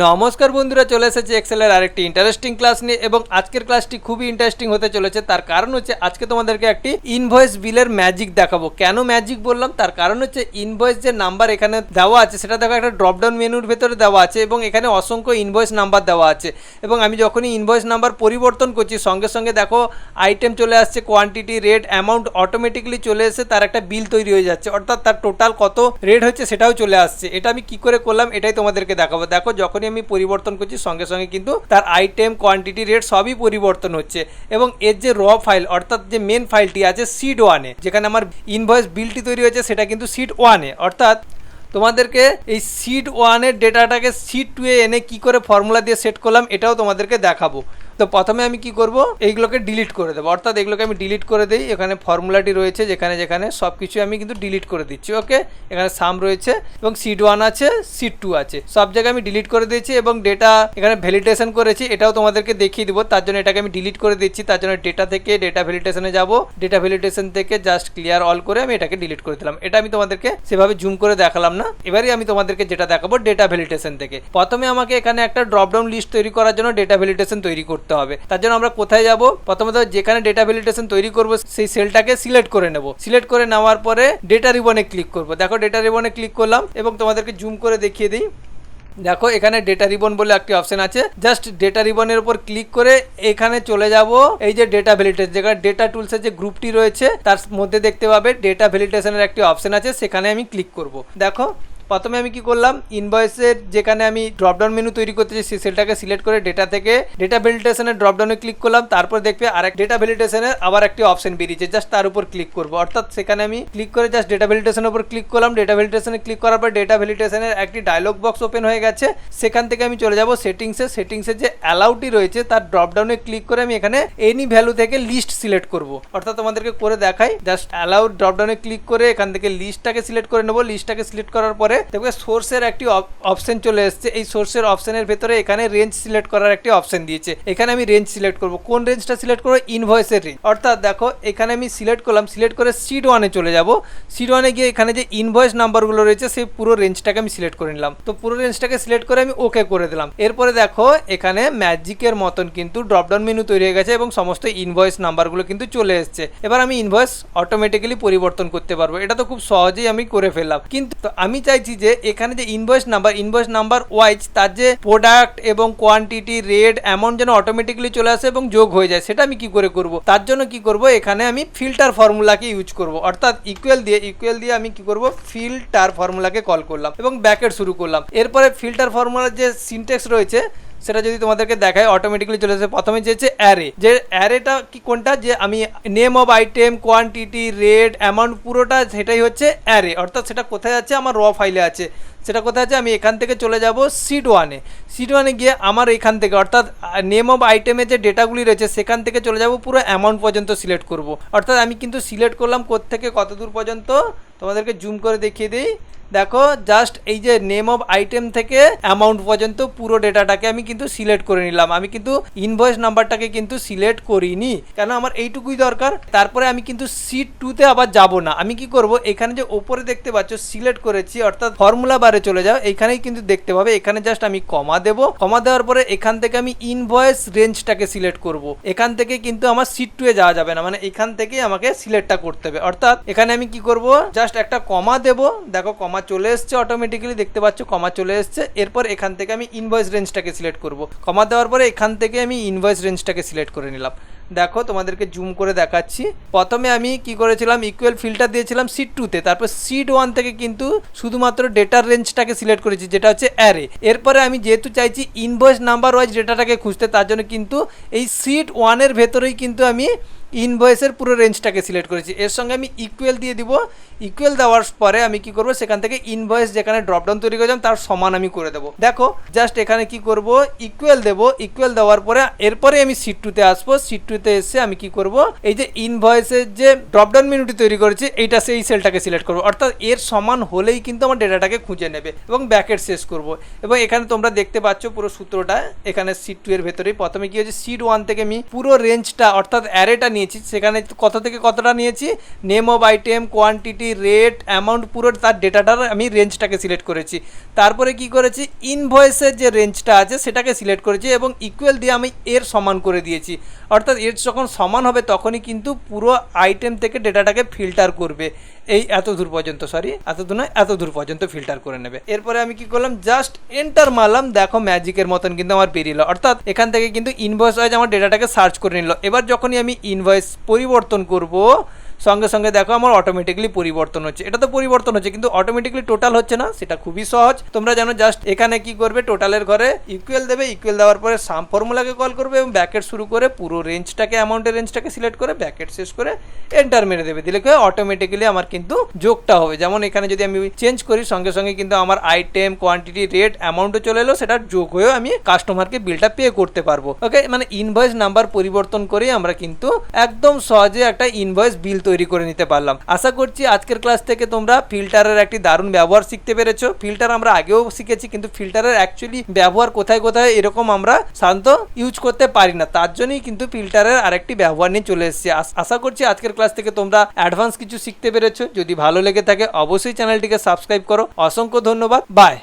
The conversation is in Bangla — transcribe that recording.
নমস্কার বন্ধুরা, চলে এসেছে এক্সেলের আরেকটি ইন্টারেস্টিং ক্লাস নিয়ে এবং আজকের ক্লাসটি খুবই ইন্টারেস্টিং হতে চলেছে। তার কারণ হচ্ছে আজকে তোমাদেরকে একটি ইনভয়েস বিলের ম্যাজিক দেখাবো। কেন ম্যাজিক বললাম, তার কারণ হচ্ছে ইনভয়েস যে নাম্বার এখানে দেওয়া আছে সেটা দেখো একটা ড্রপডাউন মেনুর ভেতরে দেওয়া আছে এবং এখানে অসংখ্য ইনভয়েস নাম্বার দেওয়া আছে এবং আমি যখনই ইনভয়েস নাম্বার পরিবর্তন করছি সঙ্গে সঙ্গে দেখো আইটেম চলে আসছে, কোয়ান্টিটি, রেট, অ্যামাউন্ট অটোমেটিক্যালি চলে এসে তার একটা বিল তৈরি হয়ে যাচ্ছে, অর্থাৎ তার টোটাল কত রেট হচ্ছে সেটাও চলে আসছে। এটা আমি কি করে করলাম এটাই তোমাদেরকে দেখাবো। দেখো যখনই আমি পরিবর্তন করছি সঙ্গে সঙ্গে কিন্তু তার আইটেম, কোয়ান্টিটি, রেট সবই পরিবর্তন হচ্ছে এবং এর যে র ফাইল অর্থাৎ যে মেন ফাইলটি আছে সিট 1-এ, যেখানে আমার ইনভয়েস বিলটি তৈরি হয়েছে সেটা কিন্তু সিট 1-এ, অর্থাৎ তোমাদেরকে এই সিট 1-এর ডেটাটাকে সিট 2-এ এনে কি করে ফর্মুলা দিয়ে সেট করলাম এটাও তোমাদেরকে দেখাবো। তো প্রথমে আমি কি করব, এইগুলোকে ডিলিট করে দেবো, অর্থাৎ এগুলোকে আমি ডিলিট করে দিই। এখানে ফর্মুলাটি রয়েছে যেখানে যেখানে সব কিছু আমি কিন্তু ডিলিট করে দিচ্ছি। ওকে, এখানে সাম রয়েছে এবং সিট 1 আছে, সিট 2 আছে, সব জায়গায় আমি ডিলিট করে দিয়েছি এবং ডেটা এখানে ভ্যালিডেশন করেছি, এটাও তোমাদেরকে দেখিয়ে দেবো। তার জন্য এটাকে আমি ডিলিট করে দিচ্ছি। তার জন্য ডেটা থেকে ডেটা ভ্যালিডেশনে যাব, ডেটা ভ্যালিডেশন থেকে জাস্ট ক্লিয়ার অল করে আমি এটাকে ডিলিট করে দিলাম। এটা আমি তোমাদেরকে সেভাবে জুম করে দেখালাম না, এবারে আমি তোমাদেরকে যেটা দেখাবো ডেটা ভ্যালিডেশন থেকে। প্রথমে আমাকে এখানে একটা ড্রপডাউন লিস্ট তৈরি করার জন্য ডেটা ভ্যালিডেশন তৈরি করতে হবে। তার জন্য আমরা কোথায় যাব, প্রথমত যেখানে ডেটা ভ্যালিডেশন তৈরি করব সেই সেলটাকে সিলেক্ট করে নেব। সিলেক্ট করে নেওয়ার পরে ডেটা রিবনে ক্লিক করব। দেখো ডেটা রিবনে ক্লিক করলাম এবং তোমাদেরকে জুম করে দেখিয়ে দিই। দেখো এখানে ডেটা রিবন বলে একটি অপশন আছে, জাস্ট ডেটা রিবনের উপর ক্লিক করে এখানে চলে যাব। এই যে ডেটা ভ্যালিডেশন, যেখানে ডেটা টুলসের যে গ্রুপটি রয়েছে তার মধ্যে দেখতে পাবে ডেটা ভ্যালিডেশনের একটি অপশন আছে, সেখানে আমি ক্লিক করব। দেখো প্রথমে আমি কি করলাম, ইনভয়েসের যেখানে আমি ড্রপডাউন মেনু তৈরি করতেছি সেই সেলটাকে সিলেক্ট করে ডেটা থেকে ডেটা ভ্যালিডেশনের ড্রপডাউনে ক্লিক করলাম। তারপর দেখবে আরেক ডেটা ভ্যালিডেশনের আবার একটি অপশন বেরিয়েছে, জাস্ট তার উপর ক্লিক করব। অর্থাৎ সেখানে আমি ক্লিক করে জাস্ট ডেটা ভ্যালিডেশনের উপর ক্লিক করলাম। ডেটা ভ্যালিডেশনে ক্লিক করার পর ডেটা ভ্যালিডেশনের একটি ডায়লগ বক্স ওপেন হয়ে গেছে। সেখান থেকে আমি চলে যাব সেটিংসের যে অ্যালাউটি রয়েছে তার ড্রপডাউনে ক্লিক করে আমি এখানে এনি ভ্যালু থেকে লিস্ট সিলেক্ট করব। অর্থাৎ তোমাদেরকে করে দেখাই, জাস্ট অ্যালাউ ড্রপডাউনে ক্লিক করে এখান থেকে লিস্টটাকে সিলেক্ট করে নেব। লিস্টটাকে সিলেক্ট করার পরে দেখবে সোর্সের একটি অপশন চলে এসেছে। এই সোর্সের অপশনের ভেতরে এখানে রেঞ্জ সিলেক্ট করার একটি অপশন দিয়েছে, এখানে আমি রেঞ্জ সিলেক্ট করব। কোন রেঞ্জটা সিলেক্ট করব, ইনভয়েসের রেঞ্জ। অর্থাৎ দেখো এখানে আমি সিলেক্ট করলাম, সিলেক্ট করে সিট 1-এ চলে যাব। সিট 1-এ গিয়ে এখানে যে ইনভয়েস নাম্বারগুলো রয়েছে সেই পুরো রেঞ্জটাকে আমি সিলেক্ট করে নিলাম। তো পুরো রেঞ্জটাকে সিলেক্ট করে আমি ওকে করে দিলাম। এরপরে দেখো এখানে ম্যাজিকের মতন কিন্তু ড্রপডাউন মেনু তৈরি হয়ে গেছে এবং সমস্ত ইনভয়েস নাম্বারগুলো কিন্তু চলে এসেছে। এবার আমি ইনভয়েস অটোমেটিক্যালি পরিবর্তন করতে পারবো। এটা তো খুব সহজেই আমি করে ফেললাম, কিন্তু আমি চাইছি যে এখানে যে ইনভয়েস নাম্বার ওয়াইজ তার যে প্রোডাক্ট এবং কোয়ান্টিটি, রেট, অ্যামাউন্ট যেন অটোমেটিক্যালি চলে আসে এবং যোগ হয়ে যায়, সেটা আমি কি করে করব। তার জন্য কি করব, এখানে আমি ফিল্টার ফর্মুলাকে ইউজ করব। অর্থাৎ ইকুয়াল দিয়ে আমি কি করব, ফিল্টার ফর্মুলাকে কল করলাম এবং ব্র্যাকেট শুরু করলাম। এরপরে ফিল্টার ফর্মুলার যে সিনট্যাক্স রয়েছে সেটা যদি তোমাদেরকে দেখায় অটোমেটিক্যালি চলে আসে। প্রথমে যে অ্যারে, যে অ্যারেটা কি কোনটা, যে আমি name of item, quantity, rate, amount পুরোটা সেটাই হচ্ছে অ্যারে। অর্থাৎ সেটা কোথায় আছে, আমার র ফাইলে আছে। সেটা কোথায় আছে, আমি এখান থেকে চলে যাব সিট 1-এ। সিট 1-এ গিয়ে আমার এখান থেকে অর্থাৎ নেম অফ আইটেমের যে ডেটাগুলি রয়েছে সেখান থেকে চলে যাব পুরো অ্যামাউন্ট পর্যন্ত সিলেক্ট করব। অর্থাৎ আমি কিন্তু সিলেক্ট করলাম কোত্থেকে কত দূর পর্যন্ত, তোমাদেরকে জুম করে দেখিয়ে দিই। দেখো জাস্ট এই যে নেম অফ আইটেম থেকে অ্যামাউন্ট পর্যন্ত পুরো ডেটাটাকে আমি কিন্তু সিলেক্ট করে নিলাম। আমি কিন্তু ইনভয়েস নাম্বারটাকে কিন্তু সিলেক্ট করিনি, কেন আমার এইটুকুই দরকার। তারপরে আমি কিন্তু সিট 2-তে আবার যাব না। আমি কি করব, এখানে যে ওপরে দেখতে পাচ্ছ সিলেক্ট করেছি, অর্থাৎ ফর্মুলা বারে চলে যাও, এইখানেই কিন্তু দেখতে পাবে। এখানে জাস্ট আমি কমা দেব। কমা দেওয়ার পরে এখান থেকে আমি ইনভয়েস রেঞ্জটাকে সিলেক্ট করব। এখান থেকে কিন্তু আমার সিট 2-এ যাওয়া যাবে না, মানে এখান থেকেই আমাকে সিলেক্টটা করতে হবে। অর্থাৎ এখানে আমি কি করব, জাস্ট একটা কমা দেব। দেখো কমা চলে এসছে, অটোমেটিক্যালি দেখতে পাচ্ছ কমা চলে এসছে। এরপর এখান থেকে আমি ইনভয়েস রেঞ্জটাকে সিলেক্ট করব। কমা দেওয়ার পরে এখান থেকে আমি ইনভয়েস রেঞ্জটাকে সিলেক্ট করে নিলাম। দেখো তোমাদেরকে জুম করে দেখাচ্ছি। প্রথমে আমি কি করেছিলাম, ইকুয়াল ফিল্টার দিয়েছিলাম সিট 2-তে, তারপর সিট 1 থেকে কিন্তু শুধুমাত্র ডেটার রেঞ্জটাকে সিলেক্ট করেছি যেটা হচ্ছে অ্যারে। এরপরে আমি যেহেতু চাইছি ইনভয়েস নাম্বার ওয়াইজ ডেটাটাকে খুঁজতে, তার জন্য কিন্তু এই সিট 1-এর ভেতরেই কিন্তু আমি ইনভয়েসের পুরো রেঞ্জটাকে সিলেক্ট করেছি। এর সঙ্গে আমি ইকুয়াল দিয়ে দিব। ইকুয়াল দেওয়ার পরে আমি কি করব, সেখান থেকে ইনভয়েস যেখানে ড্রপডাউন তৈরি করেছিলাম তার সমান আমি করে দেবো। দেখো জাস্ট এখানে কি করব, ইকুয়াল দেব। ইকুয়াল দেওয়ার পরে এরপরে আমি সিট 2-তে আসবো। সিট 2-তে এসে আমি কি করব, এই যে ইনভয়েসের যে ড্রপডাউন মেনুটি তৈরি করেছি এইটা সেই সেলটাকে সিলেক্ট করব। অর্থাৎ এর সমান হলেই কিন্তু আমার ডেটাটাকে খুঁজে নেবে এবং ব্র্যাকেট শেষ করব। এবং এখানে তোমরা দেখতে পাচ্ছ পুরো সূত্রটা এখানে সিট 2-এর ভেতরেই। প্রথমে কি হচ্ছে, সিট 1 থেকে আমি পুরো রেঞ্জটা অর্থাৎ অ্যারেটা নিয়েছি, নিয়েছি, সেখানে কত থেকে কতটা নিয়েছি, name of item, quantity, rate, amount, পুরো তার ডেটাটার আমি রেঞ্জটাকে সিলেক্ট করেছি। তারপরে কি করেছি, ইনভয়েসের যে রেঞ্জটা আছে সেটাকে সিলেক্ট করেছি এবং ইকুয়াল দিয়ে আমি এর সমান করে দিয়েছি। অর্থাৎ এর যখন সমান হবে তখনই কিন্তু পুরো আইটেম থেকে ডেটাটাকে ফিল্টার করবে, এই এত দূর পর্যন্ত, সরি এত দূর নয়, এত দূর পর্যন্ত ফিল্টার করে নেবে। এরপরে আমি কি করলাম, জাস্ট এন্টার মারলাম, দেখো ম্যাজিকের মতন কিন্তু আমার বেরিয়ে এলো। অর্থাৎ এখান থেকে কিন্তু ইনভয়েস ওয়াইজ আমার ডেটাটাকে সার্চ করে নিল। এবার যখনই আমি ইনভয়েস পরিবর্তন করব, সঙ্গে সঙ্গে দেখো আমার অটোমেটিক্যালি পরিবর্তন হচ্ছে। এটা তো পরিবর্তন হচ্ছে কিন্তু অটোমেটিক্যালি টোটাল হচ্ছে না, সেটা খুবই সহজ। তোমরা জানো, জাস্ট এখানে কি করবে, টোটালের ঘরে ইকুয়াল দেবে, ইকুয়াল দেওয়ার পরে সাম ফর্মুলাকে কল করবে এবং ব্যাকেট শুরু করে পুরো রেঞ্জটাকে, অ্যামাউন্টের রেঞ্জটাকে সিলেক্ট করে ব্যাকেট শেষ করে এন্টার মেরে দেবে। দিলে কি অটোমেটিক্যালি আমার কিন্তু যোগটা হবে। যেমন এখানে যদি আমি চেঞ্জ করি, সঙ্গে সঙ্গে কিন্তু আমার আইটেম, কোয়ান্টিটি, রেট, অ্যামাউন্টও চলে এলো, সেটা যোগ হয়েও আমি কাস্টমারকে বিলটা পে করতে পারবো। ওকে, মানে ইনভয়েস নাম্বার পরিবর্তন করে আমরা কিন্তু একদম সহজে একটা ইনভয়েস বিল তৈরি করে নিতে পারলাম। আশা করছি আজকের ক্লাস থেকে তোমরা ফিল্টারের একটি দারুণ ব্যবহার শিখতে পেরেছো। ফিল্টার আমরা আগেও শিখেছি, কিন্তু ফিল্টারের অ্যাকচুয়ালি ব্যবহার কোথায় কোথায় এরকম আমরা সাধারণত ইউজ করতে পারি না, তার জন্যই কিন্তু ফিল্টারের আরেকটি ব্যবহার নিয়ে চলে এসেছি। আশা করছি আজকের ক্লাস থেকে তোমরা অ্যাডভান্স কিছু শিখতে পেরেছো। যদি ভালো লেগে থাকে অবশ্যই চ্যানেলটিকে সাবস্ক্রাইব করো। অসংখ্য ধন্যবাদ, বাই।